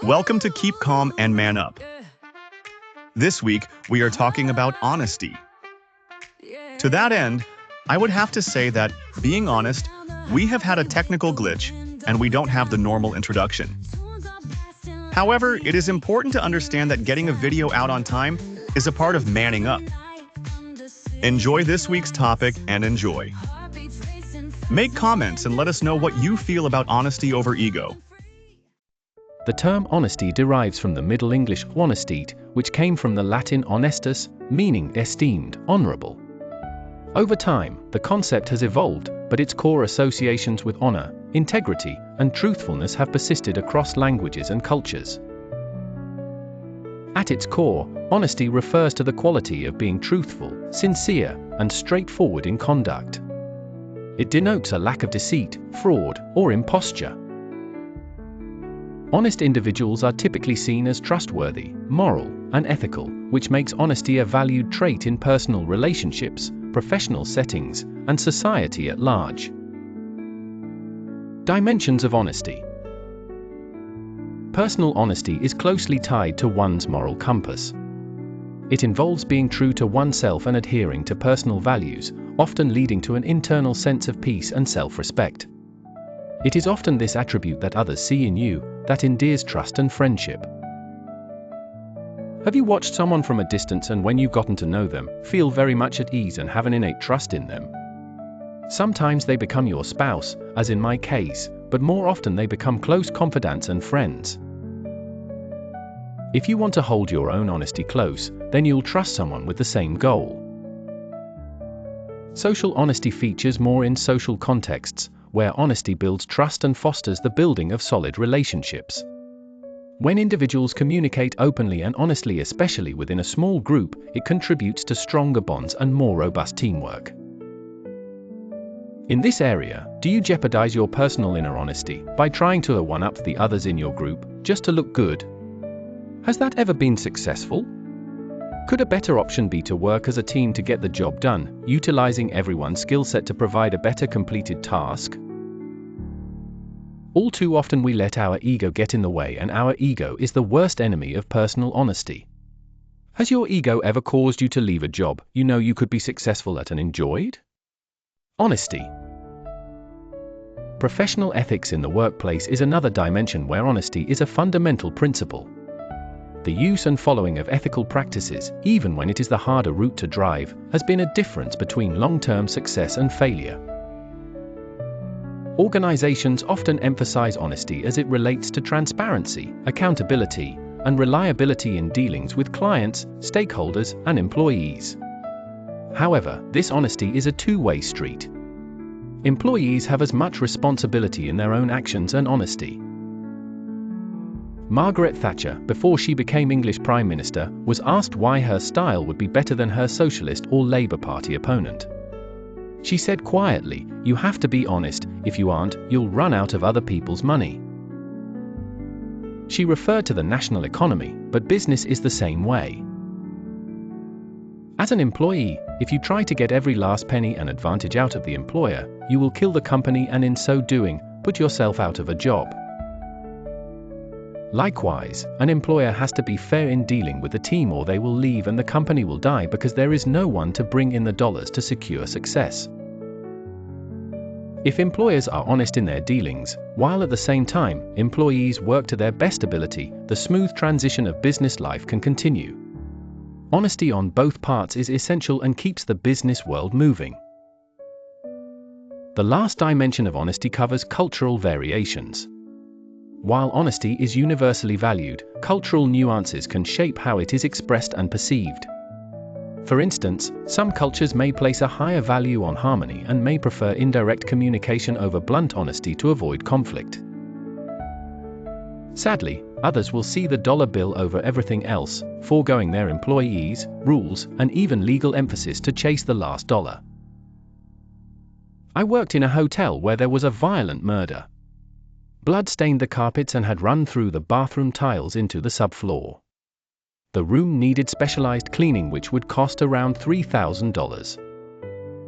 Welcome to Keep Calm and Man Up. This week, we are talking about honesty. To that end, I would have to say that, being honest, we have had a technical glitch, and we don't have the normal introduction. However, it is important to understand that getting a video out on time is a part of manning up. Enjoy this week's topic and enjoy. Make comments and let us know what you feel about honesty over ego. The term honesty derives from the Middle English honestate, which came from the Latin honestus, meaning esteemed, honorable. Over time, the concept has evolved, but its core associations with honor, integrity, and truthfulness have persisted across languages and cultures. At its core, honesty refers to the quality of being truthful, sincere, and straightforward in conduct. It denotes a lack of deceit, fraud, or imposture. Honest individuals are typically seen as trustworthy, moral, and ethical, which makes honesty a valued trait in personal relationships, professional settings, and society at large. Dimensions of honesty. Personal honesty is closely tied to one's moral compass. It involves being true to oneself and adhering to personal values, often leading to an internal sense of peace and self-respect. It is often this attribute that others see in you that endears trust and friendship. Have you watched someone from a distance and when you've gotten to know them, feel very much at ease and have an innate trust in them? Sometimes they become your spouse, as in my case, but more often they become close confidants and friends. If you want to hold your own honesty close, then you'll trust someone with the same goal. Social honesty features more in social contexts, where honesty builds trust and fosters the building of solid relationships. When individuals communicate openly and honestly, especially within a small group, it contributes to stronger bonds and more robust teamwork. In this area, do you jeopardize your personal inner honesty by trying to one-up the others in your group, just to look good? Has that ever been successful? Could a better option be to work as a team to get the job done, utilizing everyone's skill set to provide a better completed task? All too often we let our ego get in the way, and our ego is the worst enemy of personal honesty. Has your ego ever caused you to leave a job you know you could be successful at and enjoyed? Honesty. Professional ethics in the workplace is another dimension where honesty is a fundamental principle. The use and following of ethical practices, even when it is the harder route to drive, has been a difference between long-term success and failure. Organizations often emphasize honesty as it relates to transparency, accountability, and reliability in dealings with clients, stakeholders, and employees. However, this honesty is a two-way street. Employees have as much responsibility in their own actions and honesty. Margaret Thatcher, before she became English Prime Minister, was asked why her style would be better than her Socialist or Labour Party opponent. She said quietly, "You have to be honest, if you aren't, you'll run out of other people's money." She referred to the national economy, but business is the same way. As an employee, if you try to get every last penny and advantage out of the employer, you will kill the company and in so doing, put yourself out of a job. Likewise, an employer has to be fair in dealing with the team or they will leave and the company will die because there is no one to bring in the dollars to secure success. If employers are honest in their dealings, while at the same time, employees work to their best ability, the smooth transition of business life can continue. Honesty on both parts is essential and keeps the business world moving. The last dimension of honesty covers cultural variations. While honesty is universally valued, cultural nuances can shape how it is expressed and perceived. For instance, some cultures may place a higher value on harmony and may prefer indirect communication over blunt honesty to avoid conflict. Sadly, others will see the dollar bill over everything else, foregoing their employees, rules, and even legal emphasis to chase the last dollar. I worked in a hotel where there was a violent murder. Blood stained the carpets and had run through the bathroom tiles into the subfloor. The room needed specialized cleaning which would cost around $3,000.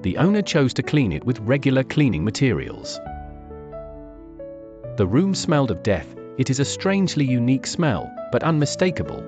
The owner chose to clean it with regular cleaning materials. The room smelled of death, it is a strangely unique smell, but unmistakable.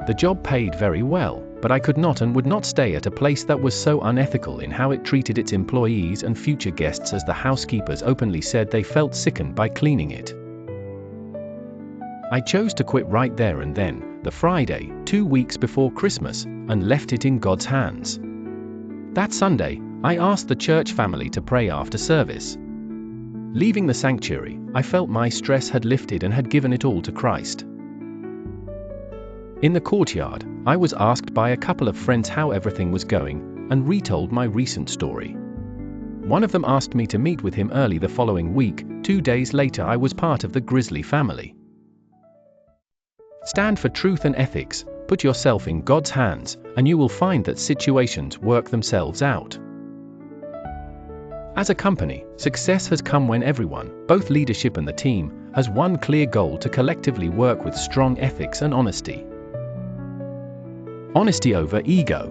The job paid very well, but I could not and would not stay at a place that was so unethical in how it treated its employees and future guests, as the housekeepers openly said they felt sickened by cleaning it. I chose to quit right there and then, the Friday, 2 weeks before Christmas, and left it in God's hands. That Sunday, I asked the church family to pray after service. Leaving the sanctuary, I felt my stress had lifted and had given it all to Christ. In the courtyard, I was asked by a couple of friends how everything was going, and retold my recent story. One of them asked me to meet with him early the following week. 2 days later, I was part of the Grizzly family. Stand for truth and ethics, put yourself in God's hands, and you will find that situations work themselves out. As a company, success has come when everyone, both leadership and the team, has one clear goal: to collectively work with strong ethics and honesty. Honesty over ego.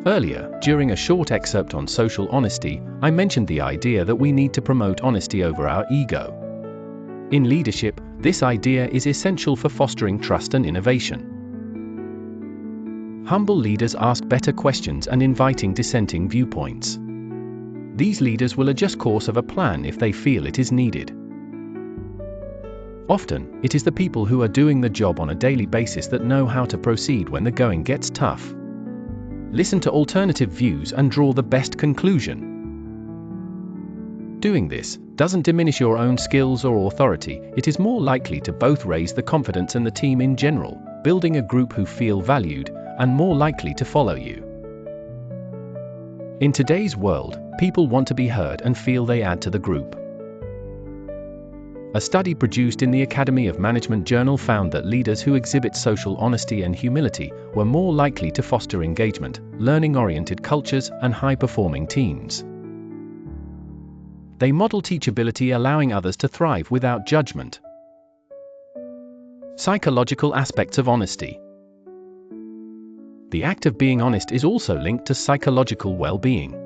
Earlier, during a short excerpt on social honesty, I mentioned the idea that we need to promote honesty over our ego. In leadership, this idea is essential for fostering trust and innovation. Humble leaders ask better questions and inviting dissenting viewpoints. These leaders will adjust course of a plan if they feel it is needed. Often, it is the people who are doing the job on a daily basis that know how to proceed when the going gets tough. Listen to alternative views and draw the best conclusion. Doing this doesn't diminish your own skills or authority, it is more likely to both raise the confidence in the team in general, building a group who feel valued, and more likely to follow you. In today's world, people want to be heard and feel they add to the group. A study produced in the Academy of Management journal found that leaders who exhibit social honesty and humility were more likely to foster engagement, learning-oriented cultures, and high-performing teams. They model teachability, allowing others to thrive without judgment. Psychological aspects of honesty. The act of being honest is also linked to psychological well-being.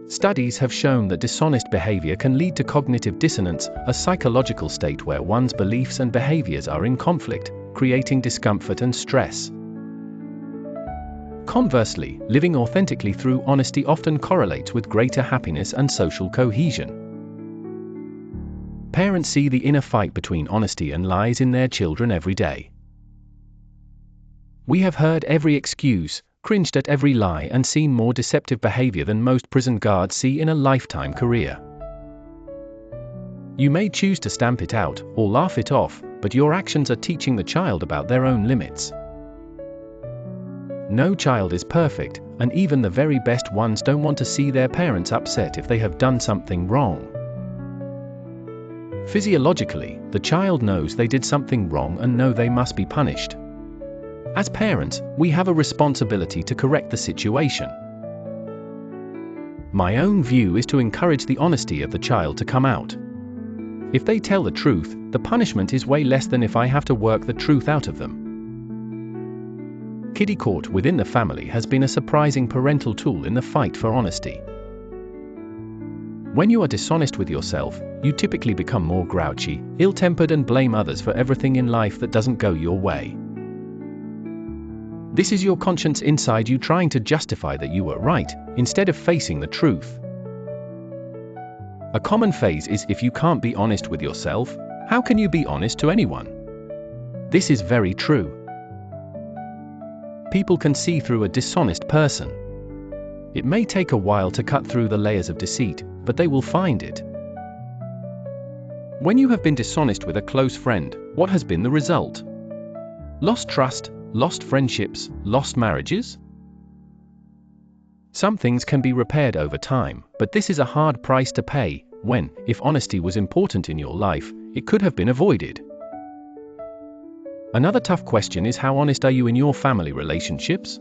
Studies have shown that dishonest behavior can lead to cognitive dissonance, a psychological state where one's beliefs and behaviors are in conflict, creating discomfort and stress. Conversely, living authentically through honesty often correlates with greater happiness and social cohesion. Parents see the inner fight between honesty and lies in their children every day. We have heard every excuse, cringed at every lie, and seen more deceptive behavior than most prison guards see in a lifetime career. You may choose to stamp it out or laugh it off, but your actions are teaching the child about their own limits. No child is perfect, and even the very best ones don't want to see their parents upset if they have done something wrong. Physiologically, the child knows they did something wrong and know they must be punished. As parents, we have a responsibility to correct the situation. My own view is to encourage the honesty of the child to come out. If they tell the truth, the punishment is way less than if I have to work the truth out of them. Kiddie court within the family has been a surprising parental tool in the fight for honesty. When you are dishonest with yourself, you typically become more grouchy, ill-tempered, and blame others for everything in life that doesn't go your way. This is your conscience inside you trying to justify that you were right, instead of facing the truth. A common phrase is, if you can't be honest with yourself, how can you be honest to anyone? This is very true. People can see through a dishonest person. It may take a while to cut through the layers of deceit, but they will find it. When you have been dishonest with a close friend, what has been the result? Lost trust, lost friendships, lost marriages? Some things can be repaired over time, but this is a hard price to pay, when, if honesty was important in your life, it could have been avoided. Another tough question is, how honest are you in your family relationships?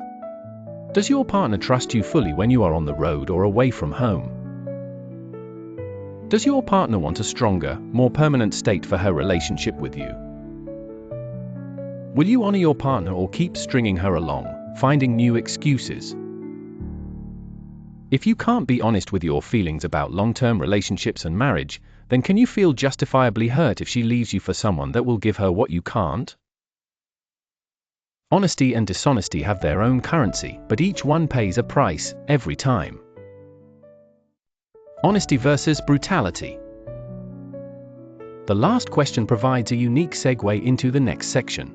Does your partner trust you fully when you are on the road or away from home? Does your partner want a stronger, more permanent state for her relationship with you? Will you honor your partner or keep stringing her along, finding new excuses? If you can't be honest with your feelings about long-term relationships and marriage, then can you feel justifiably hurt if she leaves you for someone that will give her what you can't? Honesty and dishonesty have their own currency, but each one pays a price, every time. Honesty versus brutality. The last question provides a unique segue into the next section.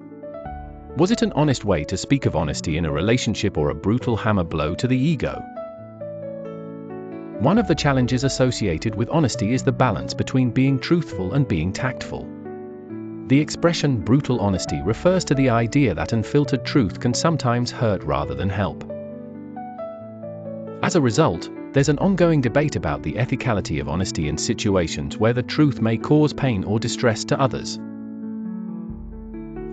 Was it an honest way to speak of honesty in a relationship or a brutal hammer blow to the ego? One of the challenges associated with honesty is the balance between being truthful and being tactful. The expression brutal honesty refers to the idea that unfiltered truth can sometimes hurt rather than help. As a result, there's an ongoing debate about the ethicality of honesty in situations where the truth may cause pain or distress to others.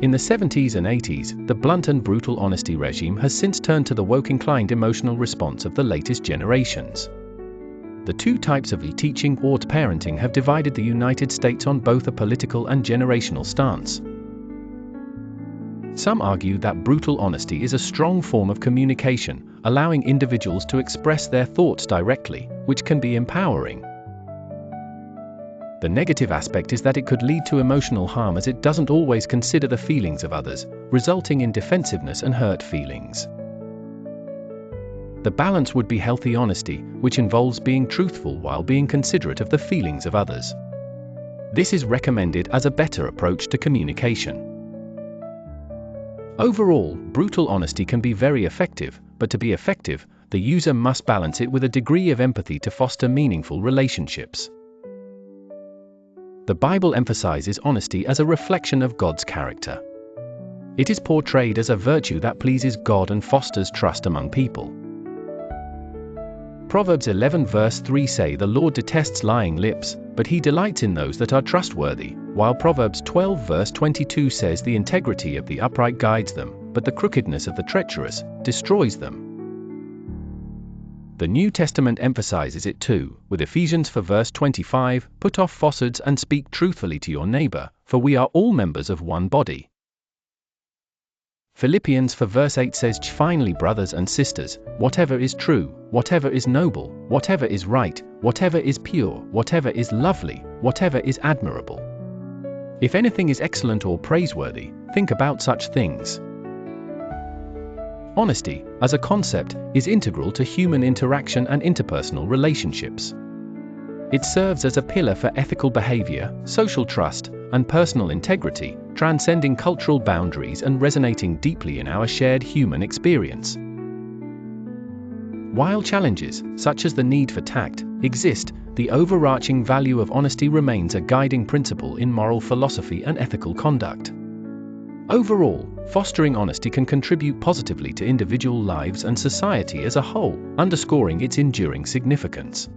In the 70s and 80s, the blunt and brutal honesty regime has since turned to the woke-inclined emotional response of the latest generations. The two types of teaching or parenting have divided the United States on both a political and generational stance. Some argue that brutal honesty is a strong form of communication, allowing individuals to express their thoughts directly, which can be empowering. The negative aspect is that it could lead to emotional harm as it doesn't always consider the feelings of others, resulting in defensiveness and hurt feelings. The balance would be healthy honesty, which involves being truthful while being considerate of the feelings of others. This is recommended as a better approach to communication. Overall, brutal honesty can be very effective, but to be effective, the user must balance it with a degree of empathy to foster meaningful relationships. The Bible emphasizes honesty as a reflection of God's character. It is portrayed as a virtue that pleases God and fosters trust among people. Proverbs 11 verse 3 say the Lord detests lying lips, but he delights in those that are trustworthy, while Proverbs 12 verse 22 says the integrity of the upright guides them, but the crookedness of the treacherous destroys them. The New Testament emphasizes it too, with Ephesians 4 verse 25, put off falsehoods and speak truthfully to your neighbor, for we are all members of one body. Philippians 4 verse 8 says, finally, brothers and sisters, whatever is true, whatever is noble, whatever is right, whatever is pure, whatever is lovely, whatever is admirable. If anything is excellent or praiseworthy, think about such things. Honesty, as a concept, is integral to human interaction and interpersonal relationships. It serves as a pillar for ethical behavior, social trust, and personal integrity, transcending cultural boundaries and resonating deeply in our shared human experience. While challenges, such as the need for tact, exist, the overarching value of honesty remains a guiding principle in moral philosophy and ethical conduct. Overall, fostering honesty can contribute positively to individual lives and society as a whole, underscoring its enduring significance.